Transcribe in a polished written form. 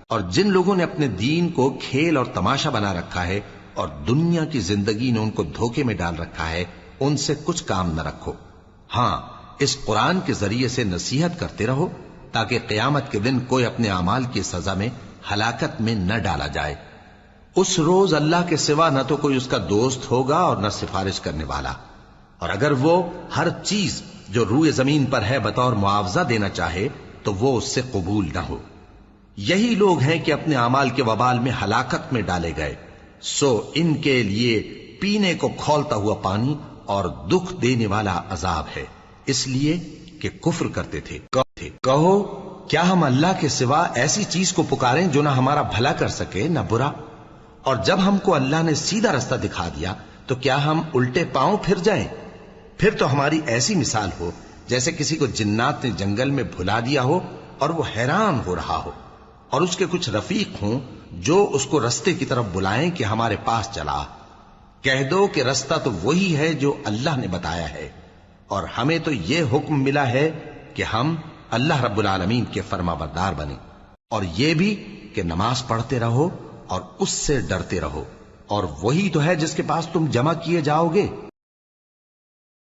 اور جن لوگوں نے اپنے دین کو کھیل اور تماشا بنا رکھا ہے اور دنیا کی زندگی نے ان کو دھوکے میں ڈال رکھا ہے، ان سے کچھ کام نہ رکھو۔ ہاں، اس قرآن کے ذریعے سے نصیحت کرتے رہو تاکہ قیامت کے دن کوئی اپنے اعمال کی سزا میں ہلاکت میں نہ ڈالا جائے۔ اس روز اللہ کے سوا نہ تو کوئی اس کا دوست ہوگا اور نہ سفارش کرنے والا، اور اگر وہ ہر چیز جو روئے زمین پر ہے بطور معاوضہ دینا چاہے تو وہ اس سے قبول نہ ہو۔ یہی لوگ ہیں کہ اپنے اعمال کے وبال میں ہلاکت میں ڈالے گئے، سو ان کے لیے پینے کو کھولتا ہوا پانی اور دکھ دینے والا عذاب ہے، اس لیے کہ کفر کرتے تھے۔ کہو کیا ہم اللہ کے سوا ایسی چیز کو پکاریں جو نہ ہمارا بھلا کر سکے نہ برا؟ اور جب ہم کو اللہ نے سیدھا رستہ دکھا دیا تو کیا ہم الٹے پاؤں پھر جائیں؟ پھر تو ہماری ایسی مثال ہو جیسے کسی کو جنات نے جنگل میں بھلا دیا ہو اور وہ حیران ہو رہا ہو، اور اس کے کچھ رفیق ہوں جو اس کو رستے کی طرف بلائیں کہ ہمارے پاس چلا۔ کہہ دو کہ رستہ تو وہی ہے جو اللہ نے بتایا ہے، اور ہمیں تو یہ حکم ملا ہے کہ ہم اللہ رب العالمین کے فرما بردار بنیں، اور یہ بھی کہ نماز پڑھتے رہو اور اس سے ڈرتے رہو، اور وہی تو ہے جس کے پاس تم جمع کیے جاؤ گے۔